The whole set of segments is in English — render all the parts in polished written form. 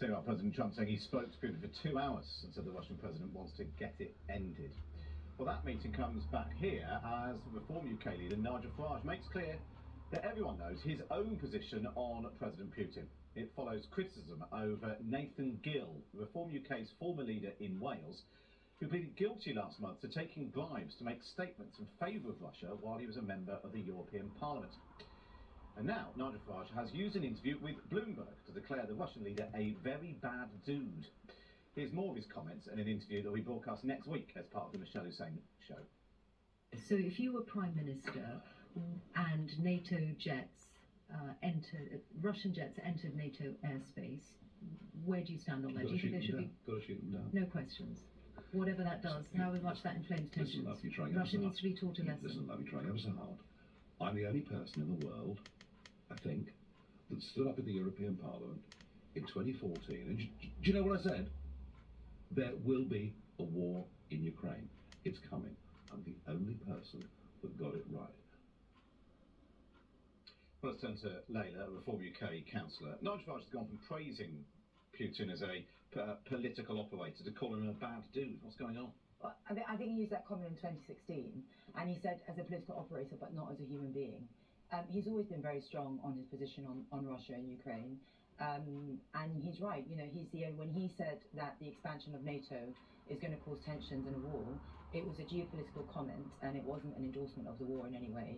About President Trump saying he spoke to Putin for 2 hours and said the Russian president wants to get it ended. Well, that meeting comes back here as Reform UK leader Nigel Farage makes clear that everyone knows his own position on President Putin. It follows criticism over Nathan Gill, Reform UK's former leader in Wales, who pleaded guilty last month to taking bribes to make statements in favour of Russia while he was a member of the European Parliament. And now Nigel Farage has used an interview with Bloomberg to declare the Russian leader a very bad dude. Here's more of his comments in an interview that will be broadcast next week as part of the Michelle Hussein show. So if you were Prime Minister and NATO jets Russian jets entered NATO airspace, where do you stand on that? Do you think there should be... Got to shoot them down. No questions. Whatever that does, how much that inflames tensions. Russia needs to be taught a lesson. Listen, love, you're trying ever so hard. I'm the only person in the world, I think, that stood up in the European Parliament in 2014. And do you know what I said? There will be a war in Ukraine. It's coming. I'm the only person that got it right. Well, let's turn to Laila, a Reform UK councillor. Nigel Farage has gone from praising Putin as a political operator to calling him a bad dude. What's going on? Well, I think he used that comment in 2016, and he said as a political operator, but not as a human being. He's always been very strong on his position on Russia and Ukraine, and he's right. You know, when he said that the expansion of NATO is going to cause tensions and a war, it was a geopolitical comment, and it wasn't an endorsement of the war in any way.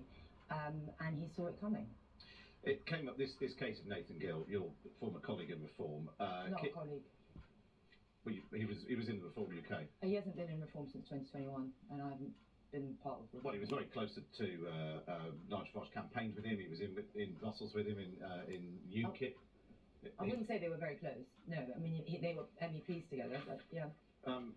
And he saw it coming. It came up, this case of Nathan Gill, your former colleague in Reform. Not a colleague. Well, he was in the Reform UK. He hasn't been in Reform since 2021, and I haven't been part of Reform. Well, he was very close to Nigel Farage, campaigned with him. He was in Brussels with him in UKIP. I wouldn't say they were very close. No, I mean they were MEPs together. But yeah.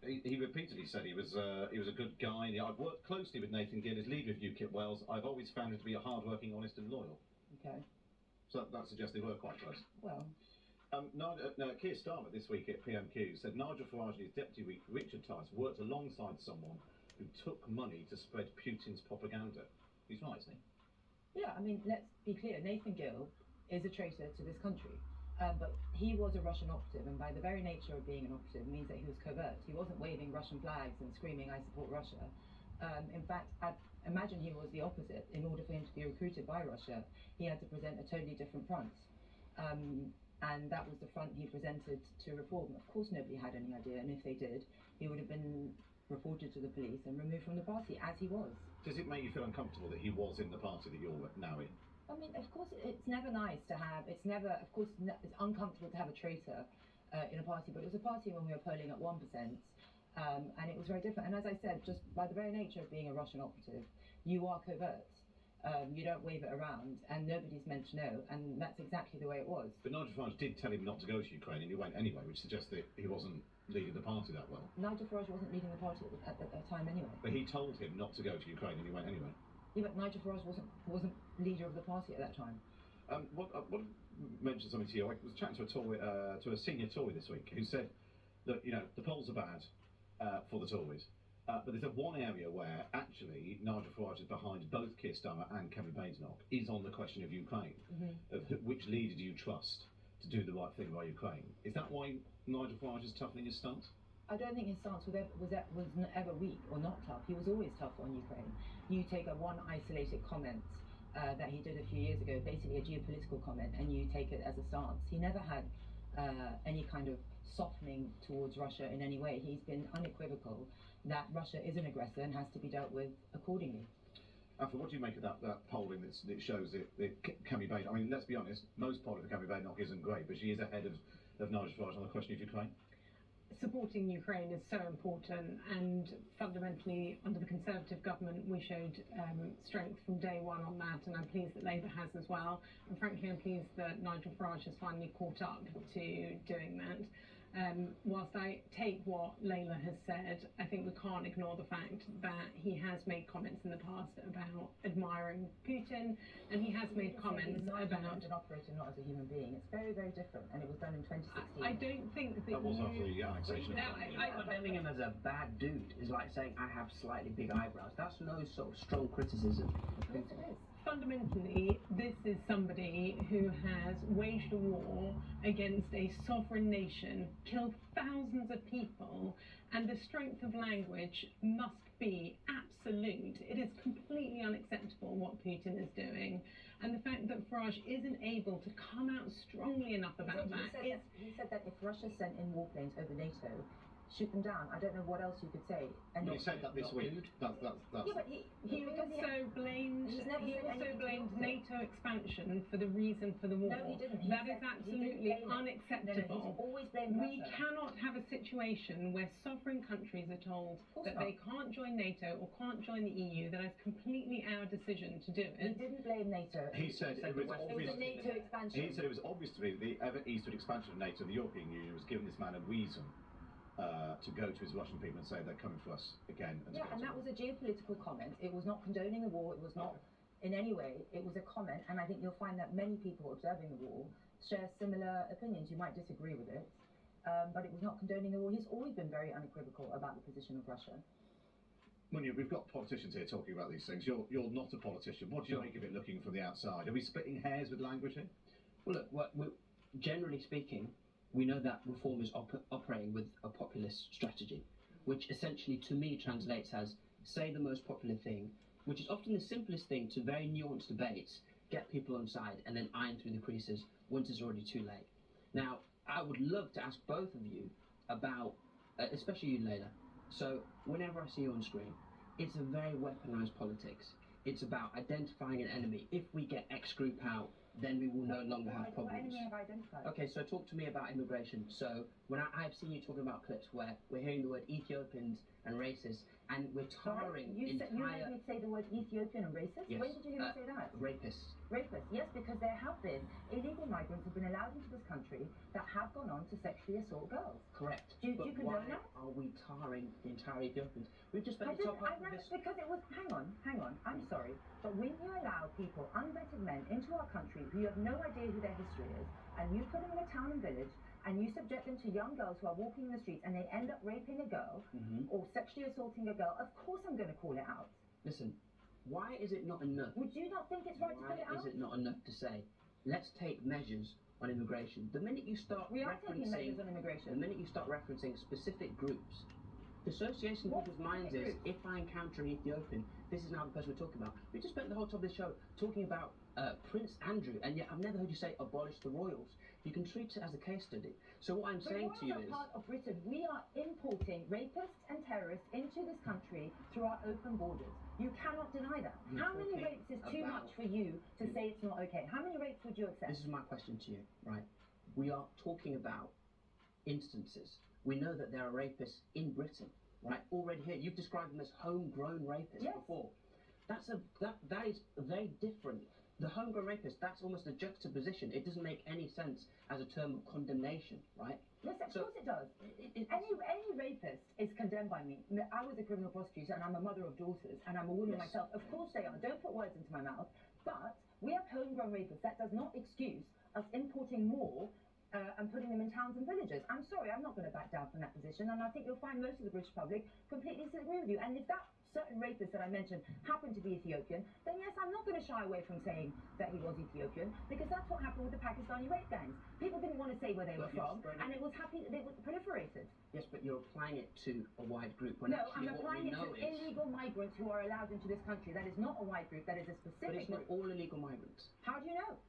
He repeatedly said he was a good guy. I've worked closely with Nathan Gill as leader of UKIP Wales. I've always found him to be a hard-working, honest and loyal. Okay. So that suggests they were quite close. Well. Keir Starmer this week at PMQ said Nigel Farage and his deputy Richard Tice worked alongside someone who took money to spread Putin's propaganda. He's right, isn't he? Yeah, I mean, let's be clear. Nathan Gill is a traitor to this country. But he was a Russian operative, and by the very nature of being an operative means that he was covert. He wasn't waving Russian flags and screaming, "I support Russia." In fact, I imagine he was the opposite. In order for him to be recruited by Russia, he had to present a totally different front. And that was the front he presented to Reform. Of course, nobody had any idea, and if they did, he would have been reported to the police and removed from the party, as he was. Does it make you feel uncomfortable that he was in the party that you're now in? I mean, of course, it's never nice to have, it's uncomfortable to have a traitor in a party, but it was a party when we were polling at 1%, and it was very different. And as I said, just by the very nature of being a Russian operative, you are covert. You don't wave it around, and nobody's meant to know, and that's exactly the way it was. But Nigel Farage did tell him not to go to Ukraine, and he went anyway, which suggests that he wasn't leading the party that well. Nigel Farage wasn't leading the party at that time anyway. But he told him not to go to Ukraine, and he went anyway. Yeah, but Nigel Farage wasn't leader of the party at that time. What mentioned something to you. I was chatting to a senior Tory this week who said that the polls are bad for the Tories, but there's one area where actually Nigel Farage is behind both Keir Starmer and Kemi Badenoch is on the question of Ukraine. Of which leader do you trust to do the right thing by Ukraine? Is that why Nigel Farage is toughening his stance? I don't think his stance was ever weak or not tough. He was always tough on Ukraine. You take one isolated comment that he did a few years ago, basically a geopolitical comment, and you take it as a stance. He never had any kind of softening towards Russia in any way. He's been unequivocal that Russia is an aggressor and has to be dealt with accordingly. Alfred, what do you make of that polling that shows that Kemi Badenoch, I mean, let's be honest, most polling for Kemi Badenoch isn't great, but she is ahead of Nigel Farage on the question of Ukraine? Supporting Ukraine is so important, and fundamentally under the Conservative government we showed strength from day one on that, and I'm pleased that Labour has as well, and frankly I'm pleased that Nigel Farage has finally caught up to doing that. Whilst I take what Laila has said, I think we can't ignore the fact that he has made comments in the past about admiring Putin, and he has made comments about an operator, not as a human being. It's very, very different, and it was done in 2016. I don't think that was after the annexation. Condemning him as a bad dude is like saying I have slightly big eyebrows. That's no sort of strong criticism. Yes, it is. fundamentally, this is somebody who has waged a war against a sovereign nation, killed thousands of people, and the strength of language must be absolute. It is completely unacceptable what Putin is doing. And the fact that Farage isn't able to come out strongly enough about He said that if Russia sent in warplanes over NATO, shoot them down. I don't know what else you could say. And He said that this week. That's yeah, but He also blamed NATO expansion for the reason for the war. No, he didn't. That is absolutely unacceptable. He's always blamed We Russia. cannot have a situation where sovereign countries are told that they can't join NATO or can't join the EU. That is completely our decision to do He it. didn't blame NATO. He said it was It was obvious. a NATO expansion. He said it was obvious to me that the ever eastward expansion of NATO, the European Union, was giving this man a reason to go to his Russian people and say they're coming for us again. And that was a geopolitical comment. It was not condoning the war. It was not in any way. It was a comment, and I think you'll find that many people observing the war share similar opinions. You might disagree with it, but it was not condoning the war. He's always been very unequivocal about the position of Russia. Munya, we've got politicians here talking about these things. You're not a politician. What do you make of it looking from the outside? Are we splitting hairs with language here? Well, look, generally speaking, we know that Reform is operating with a populist strategy, which essentially to me translates as say the most popular thing, which is often the simplest thing to very nuanced debates, get people on side, and then iron through the creases once it's already too late. Now, I would love to ask both of you about, especially you, Laila. So, whenever I see you on screen, it's a very weaponized politics. It's about identifying an enemy. If we get X group out, then we will no longer have problems. What enemy have I identified? Okay, so talk to me about immigration. So when I've seen you talking about clips where we're hearing the word Ethiopians and racist, and we're tarring You made me say the word Ethiopian and racist? Yes. When did you hear me say that? Rapists. Rapists, yes, because there have been illegal migrants who have been allowed into this country that have gone on to sexually assault girls. Correct. Do you but condone why that? are we tarring the entire Ethiopians? We've just spent the top half of this. Because it was, hang on, I'm sorry, but when you allow people, unvetted men, into our country who you have no idea who their history is, and you put them in a town and village, and you subject them to young girls who are walking in the streets and they end up raping a girl or sexually assaulting a girl, of course I'm going to call it out. Listen, why is it not enough? Would you not think it's right to call it out? Why is it not enough to say, let's take measures on immigration? The minute you start We are taking measures on immigration. The minute you start referencing specific groups, the association in people's minds is, if I encounter an Ethiopian, this is now the person we're talking about. We just spent the whole top of the show talking about Prince Andrew, and yet I've never heard you say abolish the royals. You can treat it as a case study. So what I'm saying to you is, part of Britain. We are importing rapists and terrorists into this country through our open borders. You cannot deny that. How many rapes is too much for you to say it's not okay? How many rapes would you accept? This is my question to you, right? We are talking about instances. We know that there are rapists in Britain, right? Already here. You've described them as homegrown rapists before. That is very different. The homegrown rapist, that's almost a juxtaposition. It doesn't make any sense as a term of condemnation, right? Yes, of course it does. Any rapist is condemned by me. I was a criminal prosecutor and I'm a mother of daughters and I'm a woman myself. Of course they are. Don't put words into my mouth. But we have homegrown rapists. That does not excuse us importing more and putting them in towns and villages. I'm sorry, I'm not going to back down from that position, and I think you'll find most of the British public completely disagree with you. And if that certain rapist that I mentioned happened to be Ethiopian, then yes, I'm not going to shy away from saying that he was Ethiopian, because that's what happened with the Pakistani rape gangs. People didn't want to say where they were from, and it was happy that they were proliferated. Yes, but you're applying it to a wide group. No, I'm applying it to illegal migrants who are allowed into this country. That is not a wide group, that is a specific group. But it's not group. all illegal migrants. How do you know?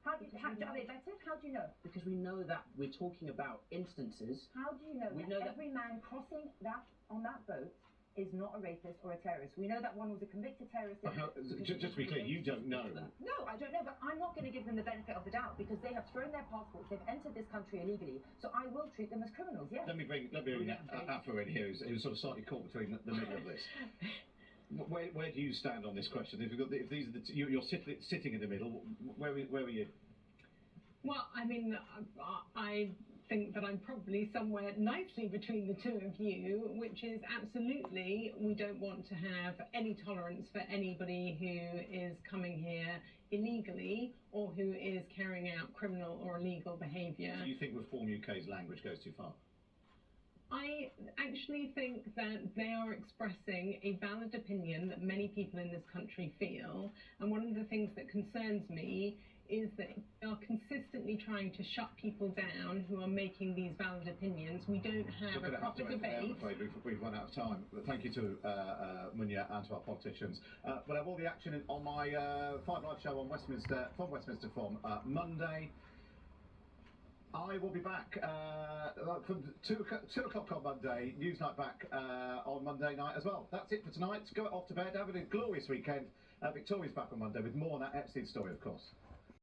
Are they vetted? How do you know? Because we know that we're talking about instances. How do you know that every man crossing on that boat is not a rapist or a terrorist? We know that one was a convicted terrorist. Just to be clear, you don't know. No, I don't know, but I'm not going to give them the benefit of the doubt because they have thrown their passports, they've entered this country illegally, so I will treat them as criminals, yes. Let me bring Afro in here, who's sort of slightly caught between the middle of this. Where do you stand on this question? If these are you're sitting in the middle, where are you? Well, I mean, I think that I'm probably somewhere nicely between the two of you, which is absolutely we don't want to have any tolerance for anybody who is coming here illegally or who is carrying out criminal or illegal behaviour. Do you think Reform UK's language goes too far? I actually think that they are expressing a valid opinion that many people in this country feel, and one of the things that concerns me is that they are consistently trying to shut people down who are making these valid opinions. We don't have a proper debate. I'm afraid we've run out of time. But thank you to Munya and to our politicians. We'll have all the action on my 5 Live show on Westminster from Monday. I will be back from 2 o'clock on Monday. Newsnight back on Monday night as well. That's it for tonight. Go off to bed. Have a glorious weekend. Victoria's back on Monday with more on that Epstein story, of course.